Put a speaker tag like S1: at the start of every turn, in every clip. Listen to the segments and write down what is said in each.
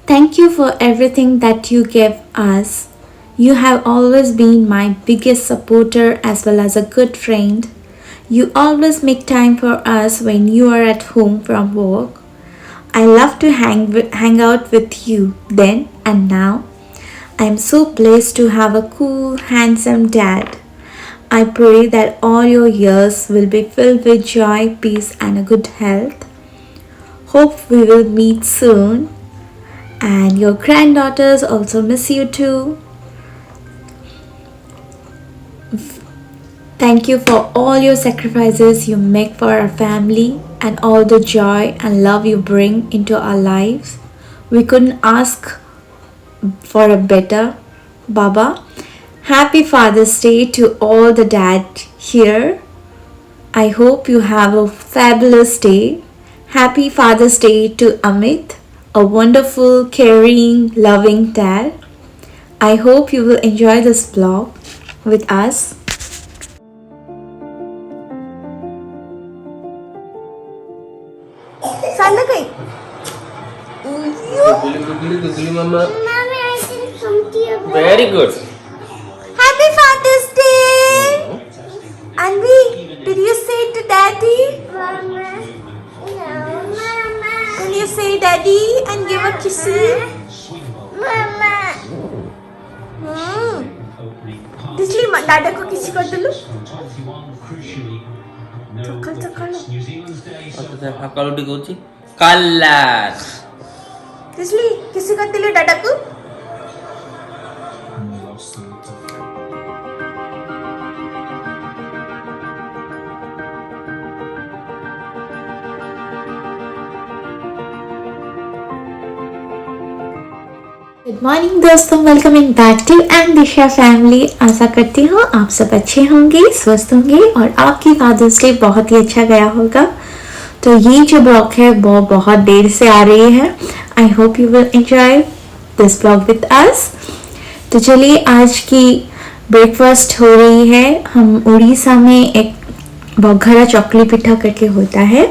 S1: Thank you for everything that you gave us. You have always been my biggest supporter as well as a good friend. You always make time for us when you are at home from work. I love to hang out with you then and now. I am so blessed to have a cool, handsome dad. I pray that all your years will be filled with joy, peace, and a good health. Hope we will meet soon. And your granddaughters also miss you too. Thank you for all your sacrifices you make for our family and all the joy and love you bring into our lives. We couldn't ask for a better. Baba, happy Father's Day to all the dad here. I hope you have a fabulous day. Happy Father's Day to Amit, a wonderful, caring, loving dad. I hope you will enjoy this vlog with us.
S2: Very good.
S1: Happy Father's Day! Anvi, did you say to Daddy?
S3: Mama. No, Mama.
S1: Will you say Daddy and give a kissy?
S3: Mama.
S1: Disli, Dada ko kissy kar dulu. Chakal.
S2: ସକାଳୁ ଟିକେ କହୁଛି କାଲା
S1: Disli, kissy kar dulu Dada ko. Good morning दोस्तों, welcoming back to and Disha family. आशा करती हूँ आप सब अच्छे होंगे, स्वस्थ होंगे और आपकी फादर्स डे बहुत ही अच्छा गया होगा। तो ये जो ब्लॉग है वो बहुत देर से आ रही है। I hope you will enjoy this blog with us. तो चलिए, आज की ब्रेकफास्ट हो रही है। हम उड़ीसा में एक बघरा चौकली पिठा करके होता है,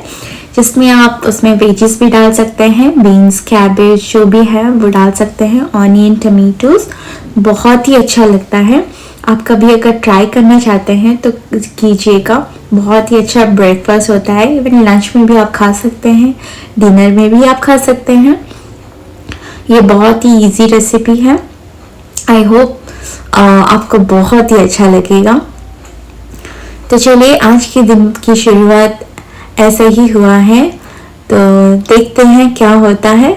S1: जिसमें आप उसमें वेजेस भी डाल सकते हैं, बीन्स, कैबेज जो भी है वो डाल सकते हैं, ऑनियन, टमेटोज। बहुत ही अच्छा लगता है। आप कभी अगर ट्राई करना चाहते हैं तो कीजिएगा। बहुत ही अच्छा ब्रेकफास्ट होता है। इवन लंच में भी आप खा सकते हैं, डिनर में भी आप खा सकते हैं। ये बहुत ही इजी रेसिपी है। आई होप आपको बहुत ही अच्छा लगेगा। तो चलिए, आज के दिन की शुरुआत ऐसा ही हुआ है, तो देखते हैं क्या होता है।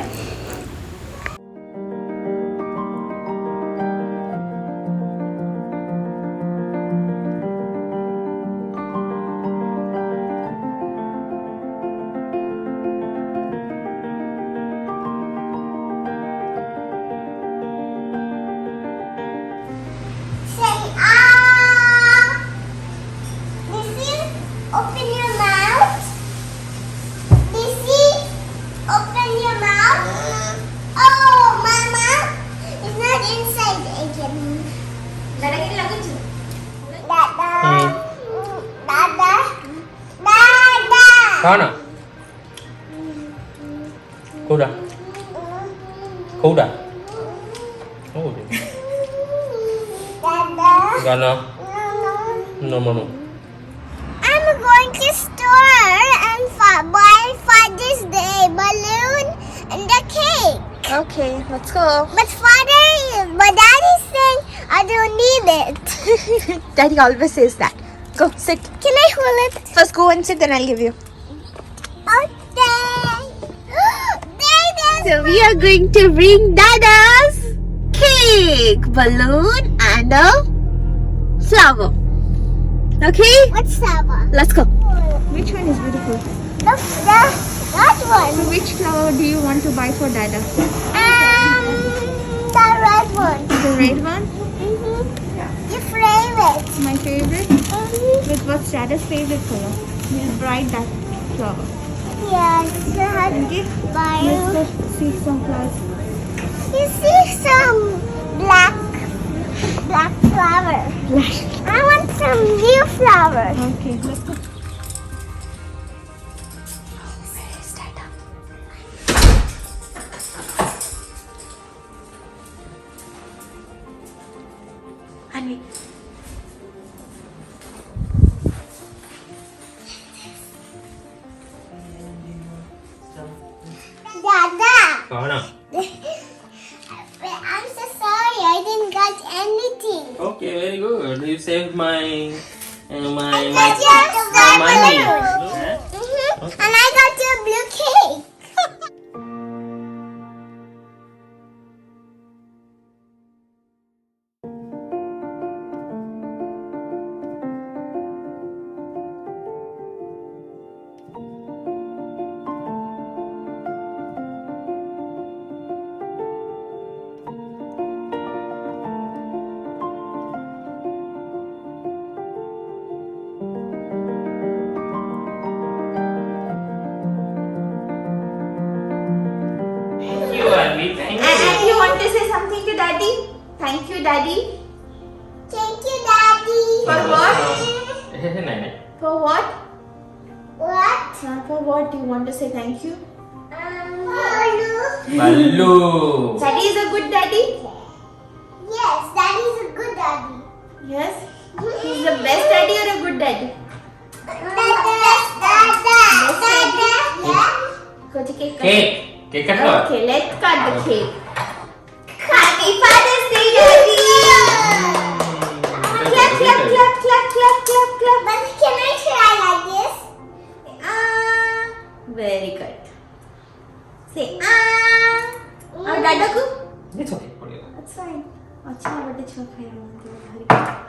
S3: Say ah. This is open your mouth. This is open your mouth. Oh, Mama, it's not inside again. Dada.
S2: କଣ କୋଉଟା କୋଉଟା ଗାନ no.
S3: I'm going to store and buy Father's Day balloon and the cake.
S1: Okay, let's go.
S3: But Daddy is saying I don't need it.
S1: Daddy always says that. Go sit.
S3: Can I hold it?
S1: First go and sit, then I'll give you.
S3: Okay. There.
S1: So we are going to bring Dada's cake, balloon and a flower. Okay?
S3: What's that one?
S1: Let's go. Which one is beautiful?
S3: That one.
S1: So which flower do you want to buy for Dada?
S3: The red one.
S1: The red one?
S3: Your favorite.
S1: My favorite? With what's Dada's favorite color? We'll bright that flower.
S3: Yes.
S1: Okay?
S3: Bye.
S1: Let's go see some flowers.
S3: You see some black flower. I want some new flowers.
S1: Okay, let's go. Bye.
S3: Dada.
S2: कौन?
S3: I'm so sorry. I didn't get anything.
S2: Okay, very good. You saved my
S3: I
S2: my
S3: got your star
S2: money.
S3: balloon.
S2: Huh?
S3: And I got your blue cake.
S2: Thank you, Anvi. Thank
S1: And
S2: you.
S1: you want to say something to Daddy? Thank you, Daddy.
S3: Thank you, Daddy.
S1: For what?
S2: नहीं नहीं.
S1: For what?
S3: What?
S1: For what do you want to say thank you?
S3: Baloo.
S2: Ballu.
S1: Daddy is a good daddy?
S3: Yes, Daddy's a good daddy.
S1: Yes. He's the best daddy or a good daddy?
S3: Dada.
S1: Go to cake.
S2: Cake. Cake cut low.
S1: Okay, let's cut the cake. Happy Father's Day, Daddy! Clap, clap, clap, clap, clap, clap, clap.
S3: But can I try like this?
S1: Very good. Say और दादा को?
S2: It's okay. पड़ेगा.
S1: That's fine. अच्छा birthday छोड़ खाया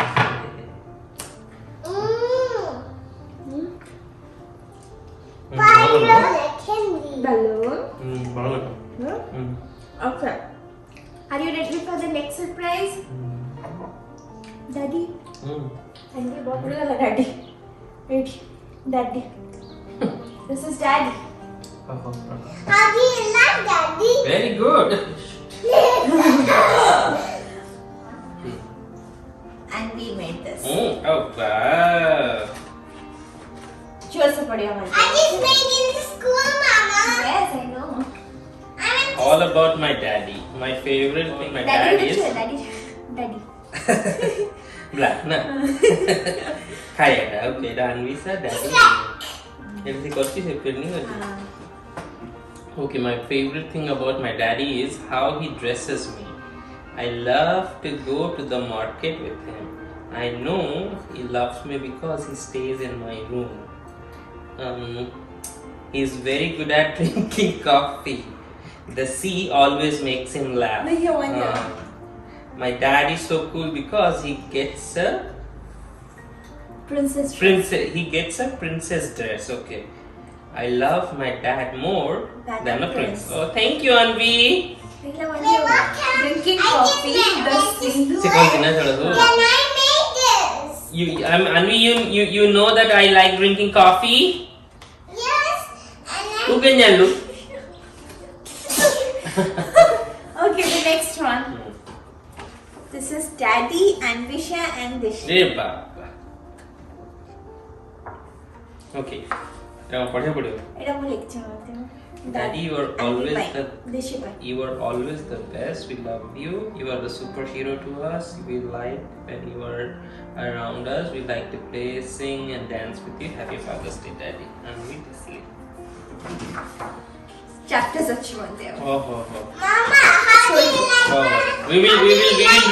S3: Balloon candy.
S1: Balloon.
S2: बड़ा लगा.
S1: Okay. Are you ready for the next surprise? Daddy. Thank you, बहुत बुरा लगा Daddy. Wait, Daddy. This is Daddy.
S3: How do you like Daddy?
S2: Very good.
S1: And we made this.
S2: Oh wow.
S1: जोर से पढ़ियो
S3: I just made it in the school, Mama.
S1: Yes, I know.
S2: All about my daddy. My favorite thing. My dad
S1: Daddy,
S2: is
S1: Daddy.
S2: black. Na. खाएगा. Okay, Anvi sir, daddy. ऐसे करती है फिर नहीं होती. Okay, my favorite thing about my daddy is how he dresses me. I love to go to the market with him. I know he loves me because he stays in my room. He's very good at drinking coffee. The sea always makes him laugh.
S1: नहीं, wonder.
S2: My dad is so cool because he gets a
S1: Princess.
S2: He gets a princess dress. Okay. I love my dad more than a prince. Oh, thank you, Anvi.
S1: Drinking coffee. The sea.
S2: Sikol din na chalo to.
S3: Can I make this?
S2: Anvi, you know that I like drinking coffee.
S3: Yes. And
S2: Tu ganyan lu.
S1: Okay, the next one. This is Daddy, Anvisha, and Dishi.
S2: Re baba. Okay. Now padhe.
S1: এটা আমি লিখতে হবে।
S2: Daddy, you are
S1: Anvi
S2: always
S1: bye.
S2: the
S1: Dishi bye.
S2: You are always the best. We love you. You are the superhero to us. We like when you are around us. We like to play, sing, and dance with you. Happy Father's Day, Daddy. And we to sleep.
S1: Chapters अच्छी बनते हैं।
S2: Oh.
S3: Mama, how do you like
S2: Oh.
S3: my
S2: We will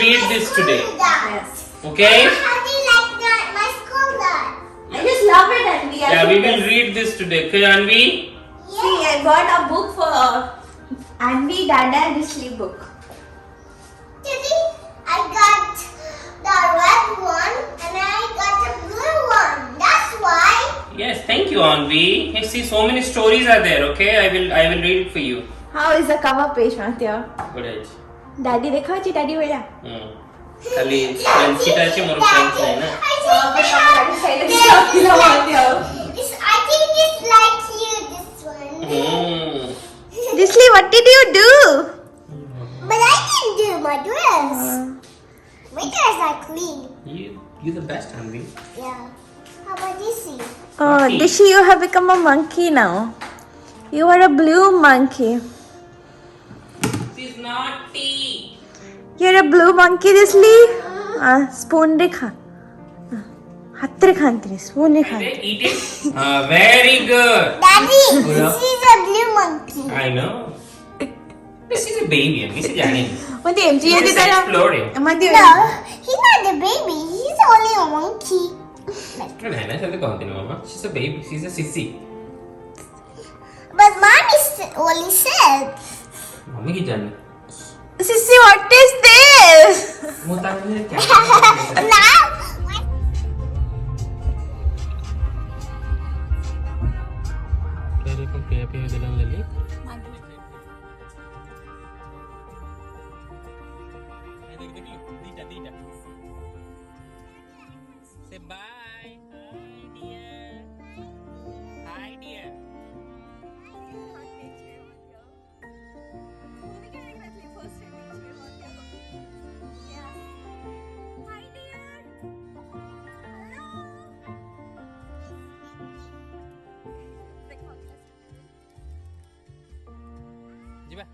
S2: read this today.
S1: Yes.
S2: Okay?
S3: How do you like my school done?
S1: I just love it, Anvi. I
S2: Yeah, we
S1: think
S2: will
S1: this-
S2: read this today. Okay, Anvi?
S1: See, I got a book for Anvi, Dada, and Dishi book.
S3: Today I got the red one and I got the blue one. That's why.
S2: Yes, thank you, Anvi. You see, so many stories are there. Okay, I will read it for you.
S1: How is the cover page, Matthew?
S2: Good age.
S1: Daddy देखा जी Daddy बोला।
S2: खाली friends की type से more friends नहीं ना.
S3: I think we have
S1: Daddy side of Matthew.
S3: I think it's like you, this one.
S1: Dishi, what did you do?
S3: But I didn't do my dress. My dress are clean.
S2: You the best, Anvi.
S3: Yeah. How about this?
S1: Oh, Dishi, you have become a monkey now. You are a blue monkey.
S2: She's naughty.
S1: You're a blue monkey, Dishi. Spoon ರೇ ಖಾ ಹತ್ರ ಖಾಂತ್ರಿ spoon ರೇ ಖಾಂತ್ರಿ.
S2: Eat it. Very good.
S3: Daddy,
S2: Hello?
S3: she's a blue monkey.
S2: I know. This is a baby. This is Janine.
S1: ಮತ್ತೆ M G
S2: Just
S1: ಎದಿದಾರ
S2: exploring.
S1: ಮತ್ತೆ
S3: No, he's not a baby. He's only a monkey.
S2: Nana said the content, Mama. She's a baby. She's a sissy.
S3: But mommy only said.
S2: Mommy की जाने.
S1: Sissy, what is this?
S2: मुताबिक है क्या?
S3: Now.
S2: Kaya kung kaya dalang lali. Say bye. Hi dear. Hi dear. Jiba.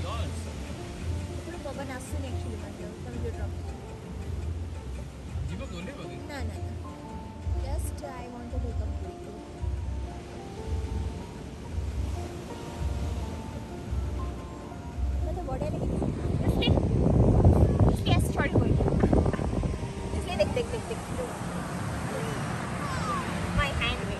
S2: Yours. Jiba बोले बगे.
S4: Just I want to take a photo. मतलब body लगी इसलिए ऐसे छोड़ कोई इसलिए देख देख देख देख माय हैंड में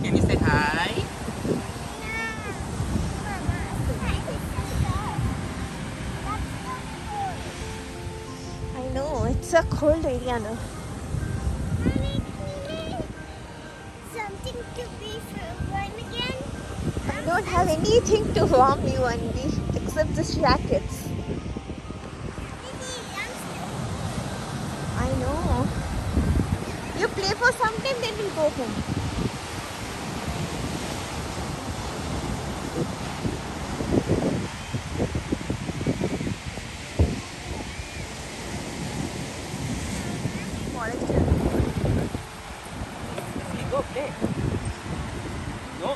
S2: Can you say hi?
S4: I know it's a cold area now.
S3: Something to be warm again.
S4: I don't have anything to warm you, Andy, except this jackets. I know. You play for some time, then we'll go home.
S2: Go play. No.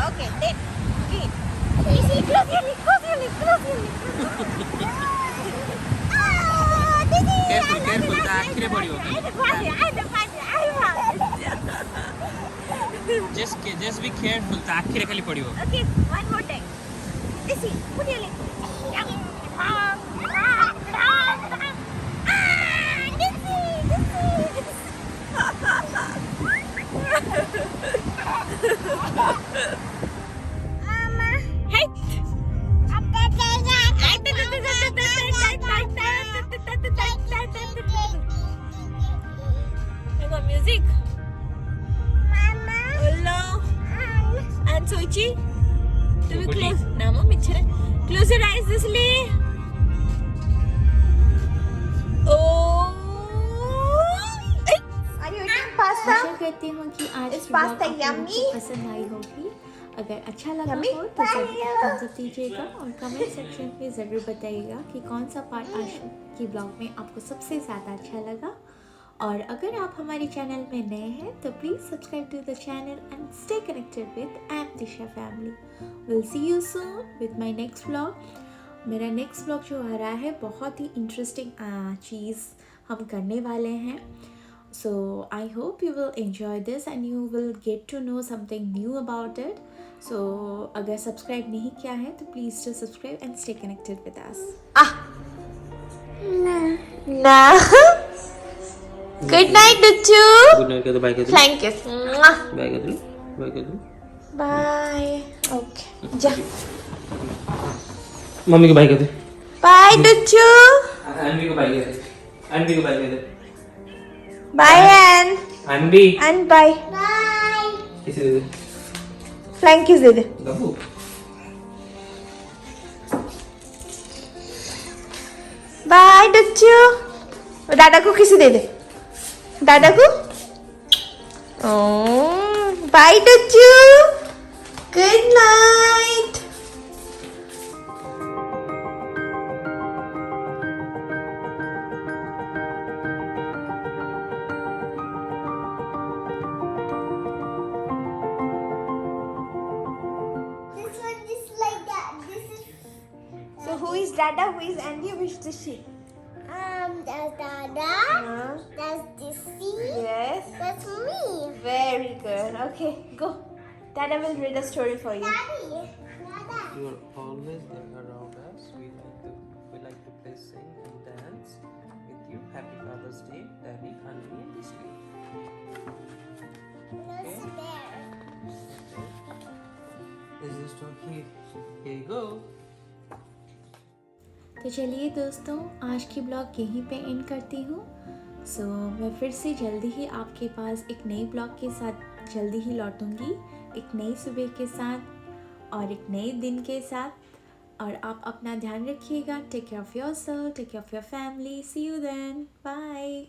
S4: Okay, then. Okay. Easy, close your leg, close your leg, close your leg.
S2: Careful, careful. आखिरे पड़ी होगी. Just be careful. आखिरे खाली पड़ी होगी.
S4: Okay, one more time. Easy, put your leg. Music. Allah. And Soichi. Do we close? Nama michre. Close your eyes, Cicely. Oh. Are you eating pasta?
S1: आशा करती हूँ कि आज
S4: Is
S1: की ब्लॉग
S4: pasta
S1: आप लोगों
S4: yummy?
S1: को पसंद आई होगी. अगर अच्छा लगा
S4: Yummy?
S1: हो तो जरूर thumbs up दीजिएगा और कमेंट सेक्शन में ज़रूर बताइएगा कि कौन सा पार्ट आज की ब्लॉग में आपको सबसे ज़्यादा अच्छा लगा. और अगर आप हमारे चैनल में नए हैं तो please subscribe to the channel and stay connected with M Disha family. Will see you soon with my next blog. मेरा नेक्स्ट ब्लॉग जो आ रहा है बहुत ही इंटरेस्टिंग चीज़ हम करने वाले हैं. So I hope you will enjoy this and you will get to know something new about it. So अगर सब्सक्राइब नहीं किया है तो please to subscribe and stay connected with us.
S4: Nah. Good night, Duchu.
S2: Good night कर दो. Bye कर दो.
S4: Thank you. Mwah.
S2: Bye कर दो. Bye कर दो.
S4: Bye. Okay. Ja.
S2: मम्मी को बाय कर दे.
S4: Bye, Duchu.
S2: अनवी को बाय कर दे. अनवी को बाय कर दे.
S4: Bye, Anne.
S2: Anvi.
S4: And bye.
S3: Bye.
S2: किसे दे दे.
S4: Flying kiss दे दे.
S2: गप्पू.
S4: Bye, Duchu. दादा को किसी दे दे. दादा को. Oh. Bye, Duchu. Good night. Dada, who is Andy, who is the sheep?
S3: That's Dada. That's the sea.
S4: Yes.
S3: That's me.
S4: Very good. Okay, go. Dada will read a story for you.
S3: Daddy. Dada.
S2: You're always there around us. We like to play, sing, and dance with you. Happy Father's Day, Daddy, Anvi, and Disney.
S3: That's a bear.
S2: This is Toki. Here you go.
S1: तो चलिए दोस्तों, आज की blog यहीं पे and करती हूँ। सो मैं फिर से जल्दी ही आपके पास एक नई ब्लॉग के साथ जल्दी ही लौटूंगी, एक नई सुबह के साथ और एक नए दिन के साथ। और आप अपना ध्यान रखिएगा। Take care of yourself, take care of your family. See you then, bye.